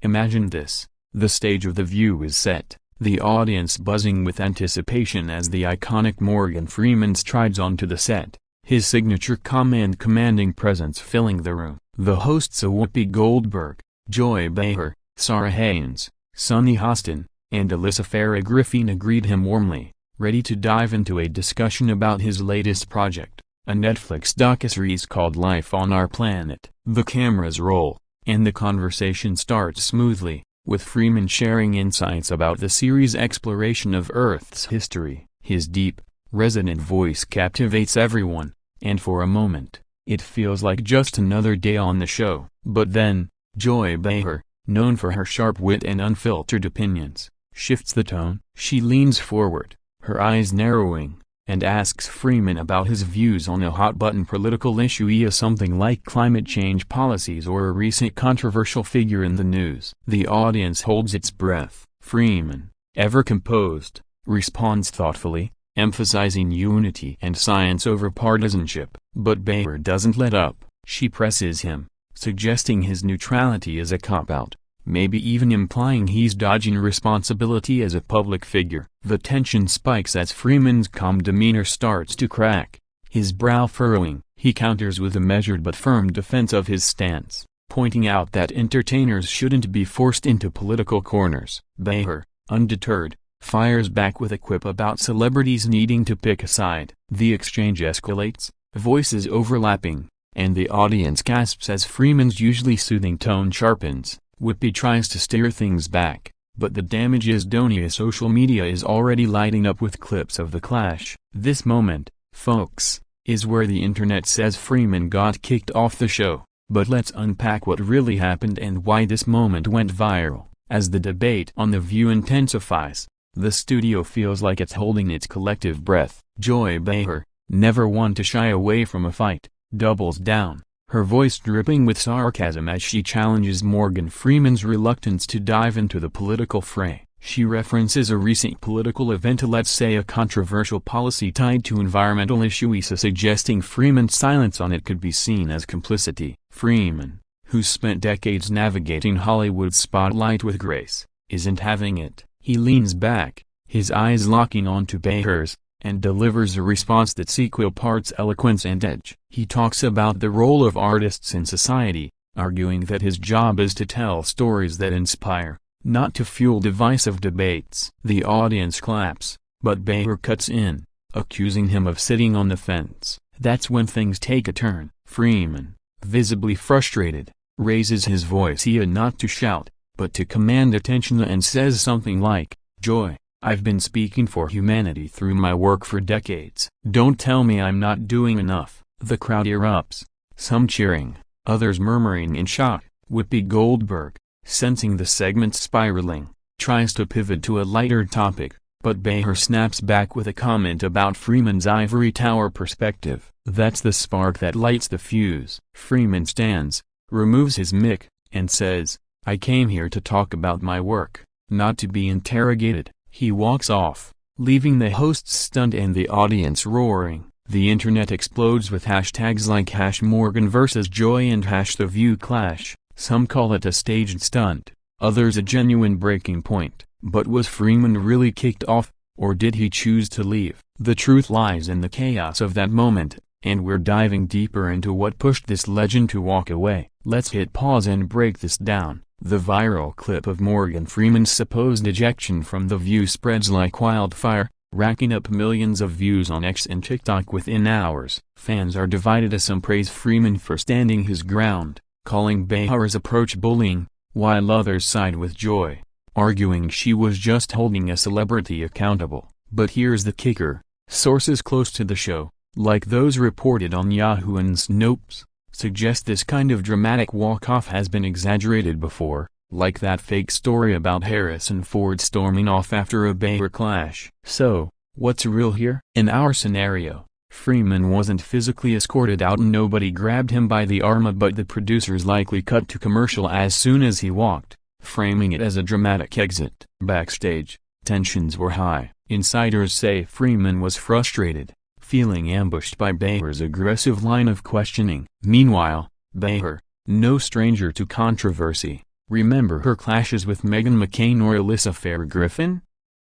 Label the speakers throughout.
Speaker 1: Imagine this. The stage of The View is set, the audience buzzing with anticipation as the iconic Morgan Freeman strides onto the set, his signature commanding presence filling the room. The hosts are Whoopi Goldberg, Joy Behar, Sarah Haynes, Sunny Hostin, and Alyssa Farah Griffin greet him warmly, ready to dive into a discussion about his latest project, a Netflix docuseries called Life on Our Planet. The cameras roll, and the conversation starts smoothly, with Freeman sharing insights about the series' exploration of Earth's history. His deep, resonant voice captivates everyone, and for a moment, it feels like just another day on the show. But then, Joy Behar, known for her sharp wit and unfiltered opinions, shifts the tone. She leans forward, her eyes narrowing, and asks Freeman about his views on a hot-button political issue, something like climate change policies or a recent controversial figure in the news. The audience holds its breath. Freeman, ever composed, responds thoughtfully, emphasizing unity and science over partisanship. But Behar doesn't let up. She presses him, suggesting his neutrality is a cop-out, maybe even implying he's dodging responsibility as a public figure. The tension spikes as Freeman's calm demeanor starts to crack, his brow furrowing. He counters with a measured but firm defense of his stance, pointing out that entertainers shouldn't be forced into political corners. Behar, undeterred, fires back with a quip about celebrities needing to pick a side. The exchange escalates, voices overlapping, and the audience gasps as Freeman's usually soothing tone sharpens. Whoopi tries to steer things back, but the damage is done. Social media is already lighting up with clips of the clash. This moment, folks, is where the internet says Freeman got kicked off the show. But let's unpack what really happened and why this moment went viral. As the debate on The View intensifies, the studio feels like it's holding its collective breath. Joy Behar, never one to shy away from a fight, doubles down, her voice dripping with sarcasm as she challenges Morgan Freeman's reluctance to dive into the political fray. She references a recent political event, let's say a controversial policy tied to environmental issues, suggesting Freeman's silence on it could be seen as complicity. Freeman, who's spent decades navigating Hollywood's spotlight with grace, isn't having it. He leans back, his eyes locking onto Behar's, and delivers a response that's equal parts eloquence and edge. He talks about the role of artists in society, arguing that his job is to tell stories that inspire, not to fuel divisive debates. The audience claps, but Behar cuts in, accusing him of sitting on the fence. That's when things take a turn. Freeman, visibly frustrated, raises his voice, not to shout, but to command attention, and says something like, "Joy, I've been speaking for humanity through my work for decades. Don't tell me I'm not doing enough." The crowd erupts, some cheering, others murmuring in shock. Whoopi Goldberg, sensing the segment spiraling, tries to pivot to a lighter topic, but Behar snaps back with a comment about Freeman's ivory tower perspective. That's the spark that lights the fuse. Freeman stands, removes his mic, and says, "I came here to talk about my work, not to be interrogated." He walks off, leaving the hosts stunned and the audience roaring. The internet explodes with hashtags like #Morgan vs. Joy and #The View Clash. Some call it a staged stunt, others a genuine breaking point. But was Freeman really kicked off, or did he choose to leave? The truth lies in the chaos of that moment, and we're diving deeper into what pushed this legend to walk away. Let's hit pause and break this down. The viral clip of Morgan Freeman's supposed ejection from The View spreads like wildfire, racking up millions of views on X and TikTok within hours. Fans are divided as some praise Freeman for standing his ground, calling Behar's approach bullying, while others side with Joy, arguing she was just holding a celebrity accountable. But here's the kicker. Sources close to the show, like those reported on Yahoo and Snopes, suggest this kind of dramatic walk-off has been exaggerated before, like that fake story about Harrison Ford storming off after a Behar clash. So, what's real here? In our scenario, Freeman wasn't physically escorted out and nobody grabbed him by the arm, but the producers likely cut to commercial as soon as he walked, framing it as a dramatic exit. Backstage, tensions were high. Insiders say Freeman was frustrated, feeling ambushed by Behar's aggressive line of questioning. Meanwhile, Behar, no stranger to controversy, Remember her clashes with Meghan McCain or Alyssa Farah-Griffin?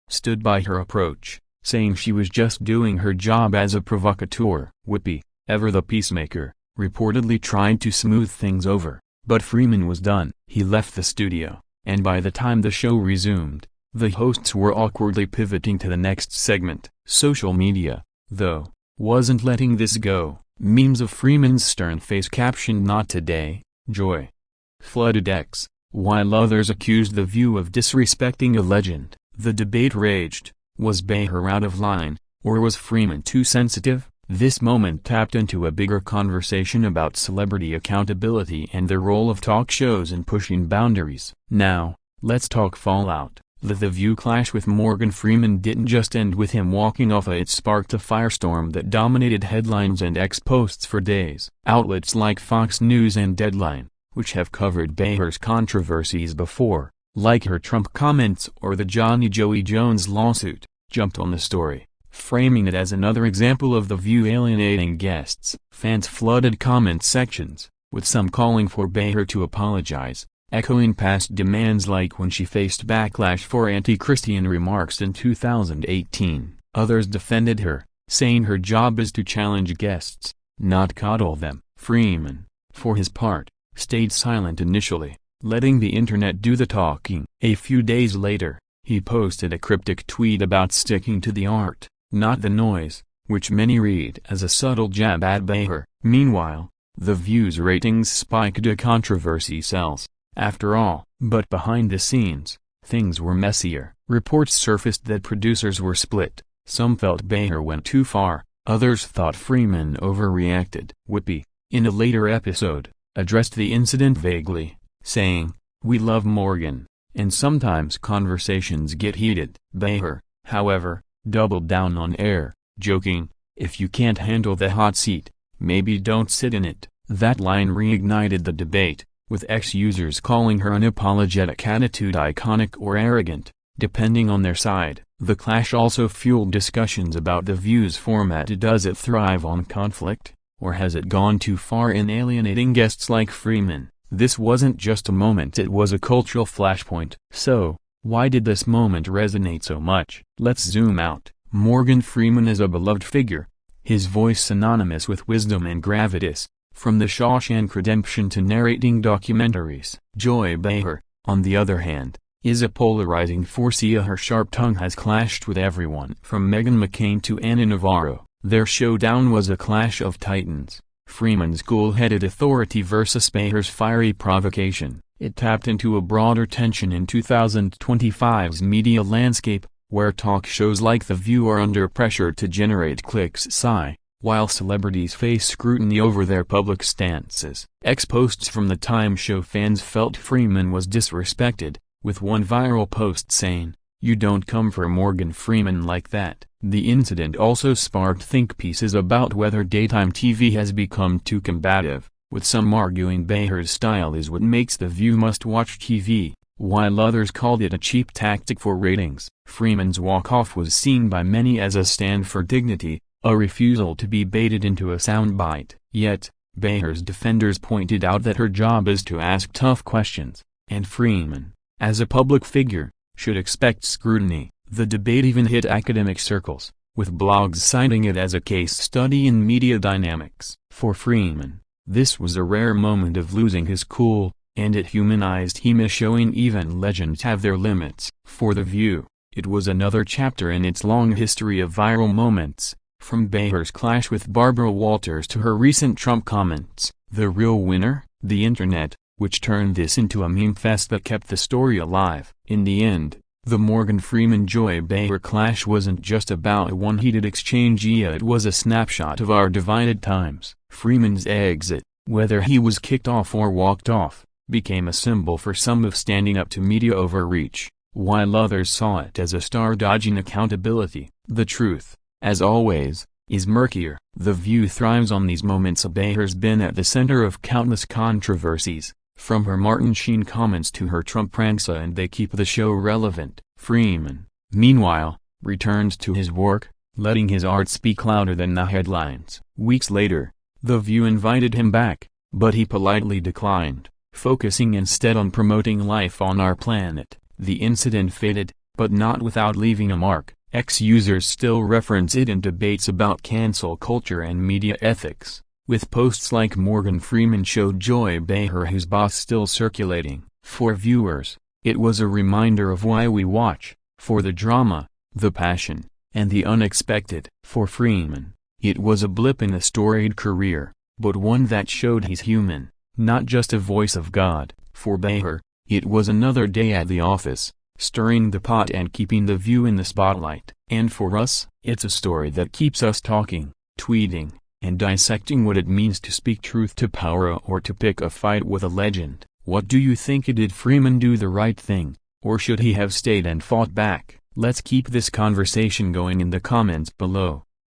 Speaker 1: Stood by her approach, saying she was just doing her job as a provocateur. Whoopi, ever the peacemaker, reportedly tried to smooth things over, but Freeman was done. He left the studio, and by the time the show resumed, the hosts were awkwardly pivoting to the next segment. Social media, though, wasn't letting this go. Memes of Freeman's stern face captioned "Not today, Joy" flooded X, while others accused The View of disrespecting a legend. The debate raged. Was Behar out of line, or was Freeman too sensitive? This moment tapped into a bigger conversation about celebrity accountability and the role of talk shows in pushing boundaries. Now, let's talk fallout. The View clash with Morgan Freeman didn't just end with him walking off. It sparked a firestorm that dominated headlines and X posts for days. Outlets like Fox News and Deadline, which have covered Behar's controversies before, like her Trump comments or the Joey Jones lawsuit, jumped on the story, framing it as another example of The View alienating guests. Fans flooded comment sections, with some calling for Behar to apologize, echoing past demands like when she faced backlash for anti-Christian remarks in 2018. Others defended her, saying her job is to challenge guests, not coddle them. Freeman, for his part, stayed silent initially, letting the internet do the talking. A few days later, he posted a cryptic tweet about sticking to the art, not the noise, which many read as a subtle jab at Behar. Meanwhile, The View's ratings spiked. A controversy sells, after all. But behind the scenes, things were messier. Reports surfaced that producers were split. Some felt Behar went too far, others thought Freeman overreacted. Whoopi, in a later episode, addressed the incident vaguely, saying, "We love Morgan, and sometimes conversations get heated." Behar, however, doubled down on air, joking, "If you can't handle the hot seat, maybe don't sit in it." That line reignited the debate, with X-users calling her unapologetic attitude iconic or arrogant, depending on their side. The clash also fueled discussions about The View's format. Does it thrive on conflict, or has it gone too far in alienating guests like Freeman? This wasn't just a moment, it was a cultural flashpoint. So, why did this moment resonate so much? Let's zoom out. Morgan Freeman is a beloved figure, his voice synonymous with wisdom and gravitas, from The Shawshank Redemption to narrating documentaries. Joy Behar, on the other hand, is a polarizing force. Her sharp tongue has clashed with everyone from Meghan McCain to Ana Navarro. Their showdown was a clash of titans. Freeman's cool-headed authority versus Behar's fiery provocation. It tapped into a broader tension in 2025's media landscape, where talk shows like The View are under pressure to generate clicks. While celebrities face scrutiny over their public stances. X-posts from the Time show fans felt Freeman was disrespected, with one viral post saying, "You don't come for Morgan Freeman like that." The incident also sparked think pieces about whether daytime TV has become too combative, with some arguing Behar's style is what makes The View must-watch TV, while others called it a cheap tactic for ratings. Freeman's walk-off was seen by many as a stand for dignity, a refusal to be baited into a soundbite. Yet, Behar's defenders pointed out that her job is to ask tough questions, and Freeman, as a public figure, should expect scrutiny. The debate even hit academic circles, with blogs citing it as a case study in media dynamics. For Freeman, this was a rare moment of losing his cool, and it humanized him, showing even legends have their limits. For The View, it was another chapter in its long history of viral moments. From Behar's clash with Barbara Walters to her recent Trump comments. The real winner? The internet, which turned this into a meme fest that kept the story alive. In the end, the Morgan Freeman-Joy Behar clash wasn't just about one heated exchange. It was a snapshot of our divided times. Freeman's exit, whether he was kicked off or walked off, became a symbol for some of standing up to media overreach, while others saw it as a star dodging accountability. The truth, as always, is murkier. The View thrives on these moments. Behar's been at the center of countless controversies, from her Martin Sheen comments to her Trump pranks, and they keep the show relevant. Freeman, meanwhile, returned to his work, letting his art speak louder than the headlines. Weeks later, The View invited him back, but he politely declined. focusing instead on promoting life on our planet. The incident faded, but not without leaving a mark. Ex-users still reference it in debates about cancel culture and media ethics, with posts like Morgan Freeman showed Joy Behar whose boss still circulating. For viewers, it was a reminder of why we watch, for the drama, the passion, and the unexpected. For Freeman, it was a blip in a storied career, but one that showed he's human, not just a voice of God. For Behar, it was another day at the office, stirring the pot and keeping the View in the spotlight. And for us, it's a story that keeps us talking, tweeting, and dissecting what it means to speak truth to power or to pick a fight with a legend. What do you think? Did Freeman do the right thing, or should he have stayed and fought back? Let's keep this conversation going in the comments below.